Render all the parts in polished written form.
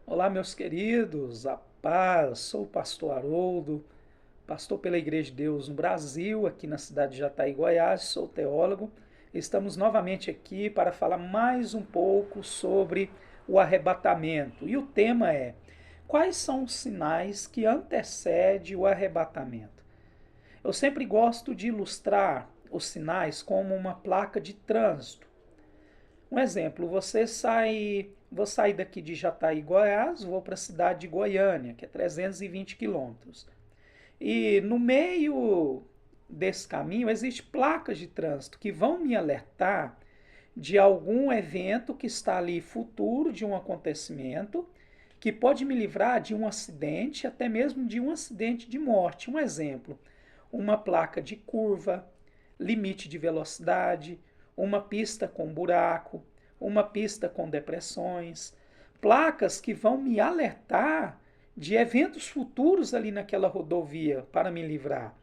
Olá, meus queridos, a paz. Sou o pastor Haroldo, pastor pela Igreja de Deus no Brasil, aqui na cidade de Jataí, Goiás. Sou teólogo. Estamos novamente aqui para falar mais um pouco sobre o arrebatamento. E o tema é: quais são os sinais que antecedem o arrebatamento? Eu sempre gosto de ilustrar os sinais como uma placa de trânsito. Um exemplo, vou sair daqui de Jataí, Goiás, vou para a cidade de Goiânia, que é 320 quilômetros. E no meio desse caminho existem placas de trânsito que vão me alertar de algum evento que está ali futuro, de um acontecimento, que pode me livrar de um acidente, até mesmo de um acidente de morte. Um exemplo, uma placa de curva, limite de velocidade, uma pista com buraco, uma pista com depressões, placas que vão me alertar de eventos futuros ali naquela rodovia para me livrar.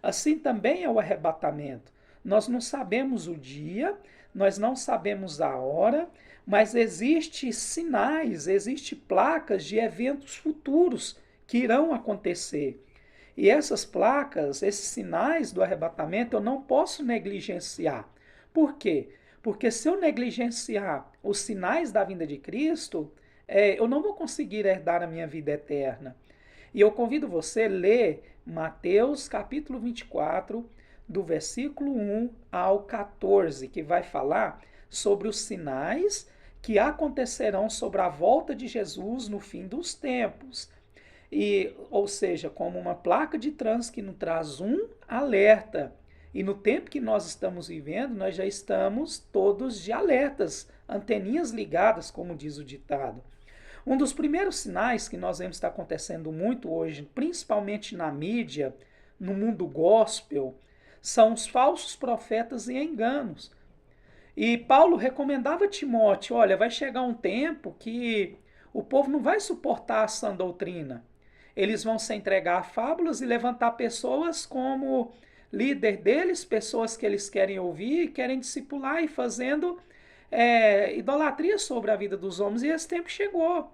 Assim também é o arrebatamento. Nós não sabemos o dia, nós não sabemos a hora, mas existem sinais, existem placas de eventos futuros que irão acontecer. E essas placas, esses sinais do arrebatamento, eu não posso negligenciar. Por quê? Porque se eu negligenciar os sinais da vinda de Cristo, eu não vou conseguir herdar a minha vida eterna. E eu convido você a ler Mateus capítulo 24, do versículo 1 ao 14, que vai falar sobre os sinais que acontecerão sobre a volta de Jesus no fim dos tempos. E, ou seja, como uma placa de trânsito que nos traz um alerta. E no tempo que nós estamos vivendo, nós já estamos todos de alertas, anteninhas ligadas, como diz o ditado. Um dos primeiros sinais que nós vemos estar acontecendo muito hoje, principalmente na mídia, no mundo gospel, são os falsos profetas e enganos. E Paulo recomendava a Timóteo: olha, vai chegar um tempo que o povo não vai suportar a sã doutrina. Eles vão se entregar a fábulas e levantar pessoas como líder deles, pessoas que eles querem ouvir, querem discipular e fazendo idolatria sobre a vida dos homens. E esse tempo chegou.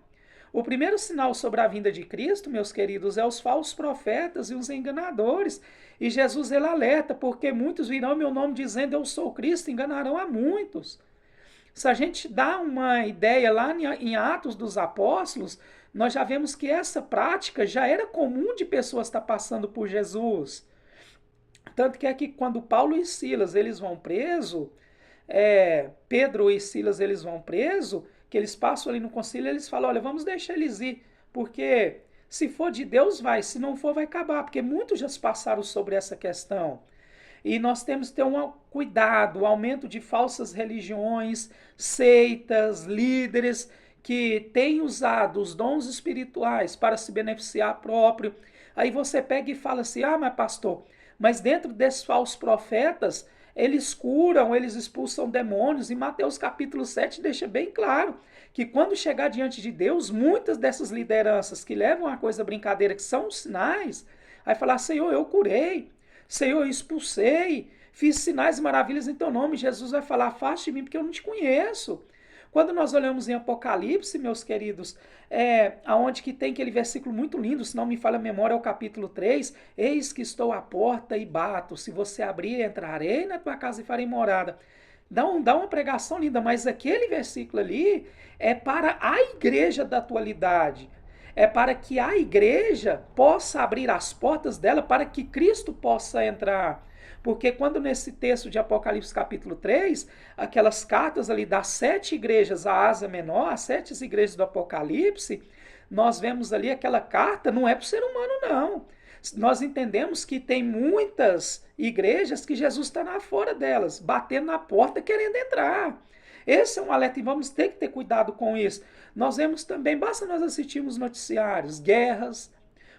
O primeiro sinal sobre a vinda de Cristo, meus queridos, é os falsos profetas e os enganadores. E Jesus ele alerta, porque muitos virão em meu nome dizendo eu sou Cristo, enganarão a muitos. Se a gente dá uma ideia lá em Atos dos Apóstolos, nós já vemos que essa prática já era comum de pessoas estar passando por Jesus. Tanto que é que quando Paulo e Silas eles vão preso, Pedro e Silas eles vão preso, que eles passam ali no concílio, eles falam: olha, vamos deixar eles ir, porque se for de Deus vai, se não for vai acabar, porque muitos já passaram sobre essa questão. E nós temos que ter um cuidado, o aumento de falsas religiões, seitas, líderes que têm usado os dons espirituais para se beneficiar próprio. Aí você pega e fala assim: ah, mas pastor, mas dentro desses falsos profetas, eles curam, eles expulsam demônios. E Mateus capítulo 7 deixa bem claro que quando chegar diante de Deus, muitas dessas lideranças que levam a coisa brincadeira, que são os sinais, vai falar: Senhor, eu curei, Senhor, eu expulsei, fiz sinais e maravilhas em teu nome. Jesus vai falar: afaste de mim porque eu não te conheço. Quando nós olhamos em Apocalipse, meus queridos, aonde que tem aquele versículo muito lindo, se não me falha a memória, é o capítulo 3: eis que estou à porta e bato, se você abrir, entrarei na tua casa e farei morada. Dá uma pregação linda, mas aquele versículo ali é para a igreja da atualidade. É para que a igreja possa abrir as portas dela para que Cristo possa entrar. Porque quando nesse texto de Apocalipse capítulo 3, aquelas cartas ali das 7 igrejas, a Ásia Menor, as 7 igrejas do Apocalipse, nós vemos ali aquela carta, não é para o ser humano não. Nós entendemos que tem muitas igrejas que Jesus está na fora delas, batendo na porta querendo entrar. Esse é um alerta e vamos ter que ter cuidado com isso. Nós vemos também, basta nós assistirmos noticiários, guerras,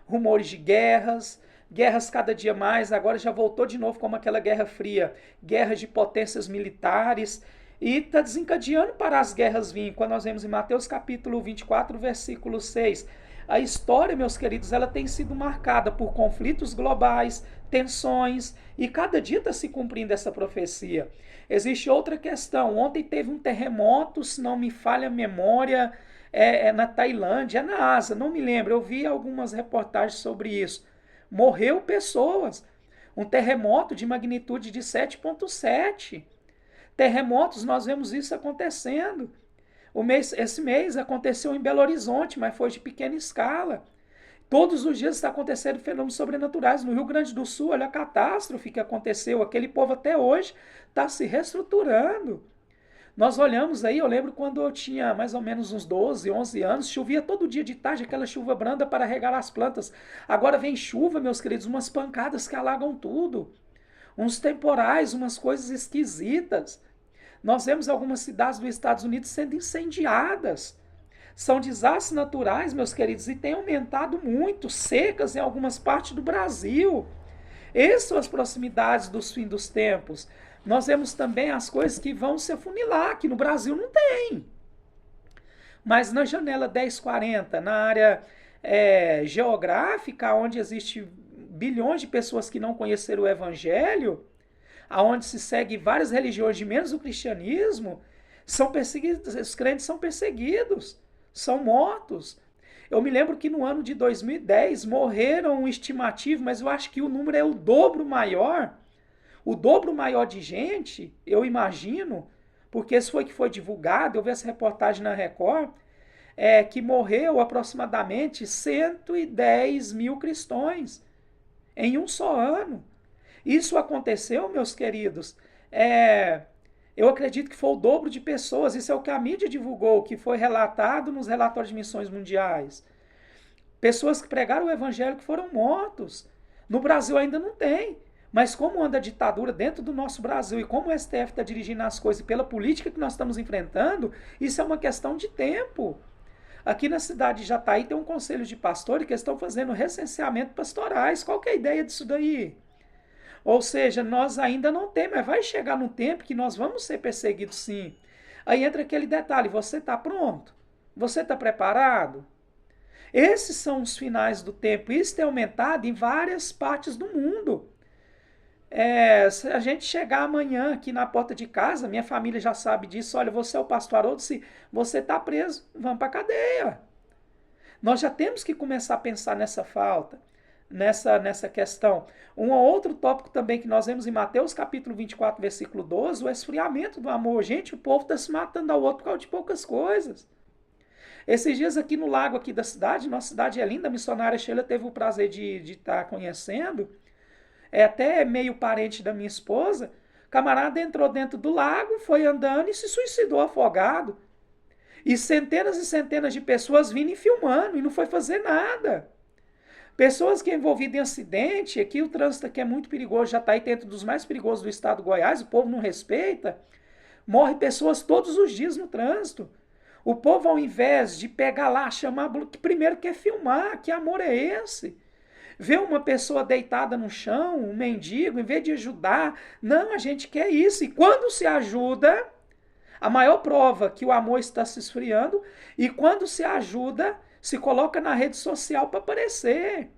rumores de guerras, guerras cada dia mais, agora já voltou de novo como aquela Guerra Fria, guerras de potências militares, e está desencadeando para as guerras virem. Quando nós vemos em Mateus capítulo 24, versículo 6, a história, meus queridos, ela tem sido marcada por conflitos globais, tensões, e cada dia está se cumprindo essa profecia. Existe outra questão. Ontem teve um terremoto, se não me falha a memória, na Tailândia, é na Ásia, não me lembro, eu vi algumas reportagens sobre isso. Morreu pessoas. Um terremoto de magnitude de 7,7. Terremotos, nós vemos isso acontecendo. Esse mês aconteceu em Belo Horizonte, mas foi de pequena escala. Todos os dias está acontecendo fenômenos sobrenaturais. No Rio Grande do Sul, olha a catástrofe que aconteceu. Aquele povo até hoje está se reestruturando. Nós olhamos aí, eu lembro quando eu tinha mais ou menos uns 12, 11 anos, chovia todo dia de tarde, aquela chuva branda para regar as plantas. Agora vem chuva, meus queridos, umas pancadas que alagam tudo. Uns temporais, umas coisas esquisitas. Nós vemos algumas cidades dos Estados Unidos sendo incendiadas. São desastres naturais, meus queridos, e tem aumentado muito, secas em algumas partes do Brasil. Essas são as proximidades dos fins dos tempos. Nós vemos também as coisas que vão se afunilar, que no Brasil não tem. Mas na janela 1040, na área geográfica, onde existe bilhões de pessoas que não conheceram o Evangelho, aonde se segue várias religiões de menos o cristianismo, são perseguidos, os crentes são perseguidos, são mortos. Eu me lembro que no ano de 2010 morreram um estimativo, mas eu acho que o número é o dobro maior de gente, eu imagino, porque isso foi que foi divulgado, eu vi essa reportagem na Record, que morreu aproximadamente 110 mil cristãos em um só ano. Isso aconteceu, meus queridos, eu acredito que foi o dobro de pessoas, isso é o que a mídia divulgou, que foi relatado nos relatórios de missões mundiais. Pessoas que pregaram o evangelho que foram mortos. No Brasil ainda não tem. Mas como anda a ditadura dentro do nosso Brasil e como o STF está dirigindo as coisas pela política que nós estamos enfrentando, isso é uma questão de tempo. Aqui na cidade de Jataí tem um conselho de pastores que estão fazendo recenseamento pastorais. Qual que é a ideia disso daí? Ou seja, nós ainda não temos, mas vai chegar num tempo que nós vamos ser perseguidos sim. Aí entra aquele detalhe, você está pronto? Você está preparado? Esses são os finais do tempo. Isso tem aumentado em várias partes do mundo. Se a gente chegar amanhã aqui na porta de casa, minha família já sabe disso, olha, você é o pastor Haroldo, se você está preso, vamos para a cadeia. Nós já temos que começar a pensar nessa falta, nessa questão. Um outro tópico também que nós vemos em Mateus capítulo 24, versículo 12, o esfriamento do amor. Gente, o povo está se matando ao outro por causa de poucas coisas. Esses dias aqui no lago aqui da cidade, nossa cidade é linda, a missionária Sheila teve o prazer de estar conhecendo, até meio parente da minha esposa, camarada entrou dentro do lago, foi andando e se suicidou afogado. E centenas de pessoas vindo e filmando e não foi fazer nada. Pessoas que envolvidas em acidente, aqui o trânsito aqui é muito perigoso, já está aí dentro dos mais perigosos do estado do Goiás, o povo não respeita, morre pessoas todos os dias no trânsito. O povo, ao invés de pegar lá, chamar, que primeiro quer filmar, que amor é esse? Ver uma pessoa deitada no chão, um mendigo, em vez de ajudar, não, a gente quer isso. E quando se ajuda, a maior prova que o amor está se esfriando, e quando se ajuda, se coloca na rede social para aparecer.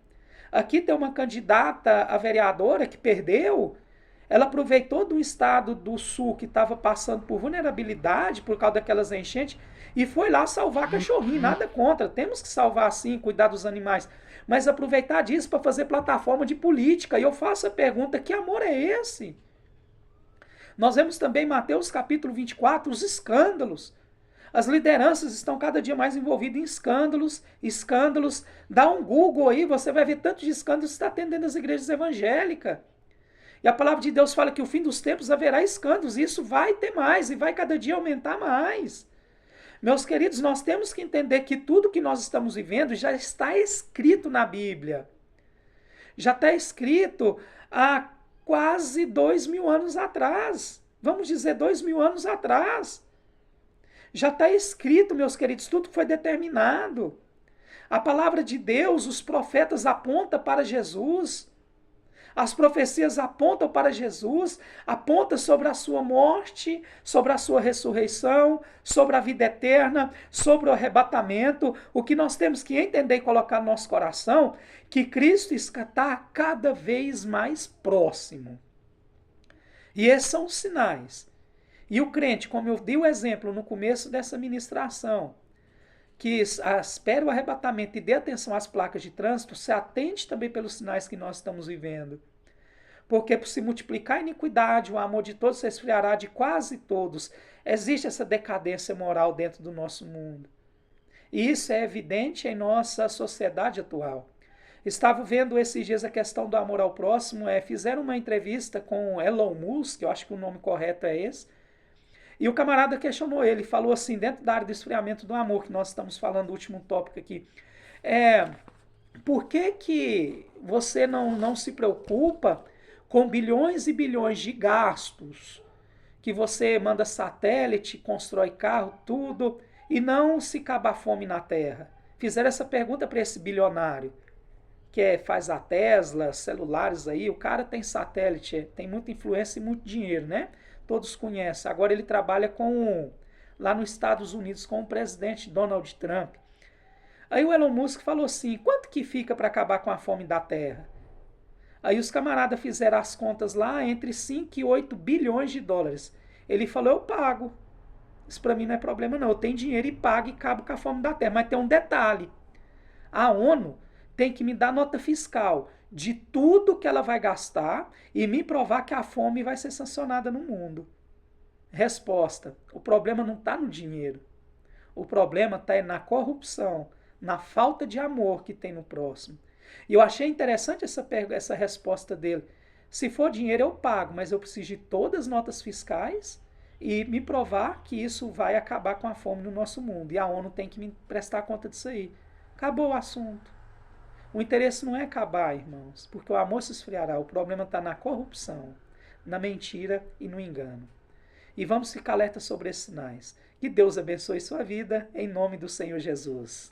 Aqui tem uma candidata a vereadora que perdeu, ela aproveitou de um estado do sul que estava passando por vulnerabilidade por causa daquelas enchentes e foi lá salvar cachorrinho, nada contra, temos que salvar sim, cuidar dos animais, mas aproveitar disso para fazer plataforma de política. E eu faço a pergunta, que amor é esse? Nós vemos também em Mateus capítulo 24 os escândalos. As lideranças estão cada dia mais envolvidas em escândalos. Dá um Google aí, você vai ver tantos escândalos que está atendendo as igrejas evangélicas. E a palavra de Deus fala que o fim dos tempos haverá escândalos, e isso vai ter mais, e vai cada dia aumentar mais. Meus queridos, nós temos que entender que tudo que nós estamos vivendo já está escrito na Bíblia. Já está escrito há quase 2000 anos atrás. Vamos dizer 2000 anos atrás. Já está escrito, meus queridos, tudo foi determinado. A palavra de Deus, os profetas apontam para Jesus. As profecias apontam para Jesus, apontam sobre a sua morte, sobre a sua ressurreição, sobre a vida eterna, sobre o arrebatamento. O que nós temos que entender e colocar no nosso coração, que Cristo está cada vez mais próximo. E esses são os sinais. E o crente, como eu dei o exemplo no começo dessa ministração, que espere o arrebatamento e dê atenção às placas de trânsito, se atente também pelos sinais que nós estamos vivendo. Porque por se multiplicar a iniquidade, o amor de todos se esfriará de quase todos. Existe essa decadência moral dentro do nosso mundo. E isso é evidente em nossa sociedade atual. Estava vendo esses dias a questão do amor ao próximo, fizeram uma entrevista com Elon Musk, eu acho que o nome correto é esse, e o camarada questionou ele, falou assim, dentro da área do esfriamento do amor, que nós estamos falando, o último tópico aqui, por que você não se preocupa com bilhões e bilhões de gastos, que você manda satélite, constrói carro, tudo, e não se acaba a fome na Terra? Fizeram essa pergunta para esse bilionário, que faz a Tesla, celulares aí, o cara tem satélite, tem muita influência e muito dinheiro, né? Todos conhecem. Agora ele trabalha lá nos Estados Unidos com o presidente Donald Trump. Aí o Elon Musk falou assim, quanto que fica para acabar com a fome da Terra? Aí os camaradas fizeram as contas lá, entre 5 e 8 bilhões de dólares. Ele falou, eu pago. Isso para mim não é problema não, eu tenho dinheiro e pago e acabo com a fome da Terra. Mas tem um detalhe, a ONU tem que me dar nota fiscal de tudo que ela vai gastar e me provar que a fome vai ser sancionada no mundo. Resposta, o problema não está no dinheiro. O problema está na corrupção, na falta de amor que tem no próximo. E eu achei interessante essa resposta dele. Se for dinheiro eu pago, mas eu preciso de todas as notas fiscais e me provar que isso vai acabar com a fome no nosso mundo. E a ONU tem que me prestar conta disso aí. Acabou o assunto. O interesse não é acabar, irmãos, porque o amor se esfriará. O problema está na corrupção, na mentira e no engano. E vamos ficar alerta sobre esses sinais. Que Deus abençoe sua vida, em nome do Senhor Jesus.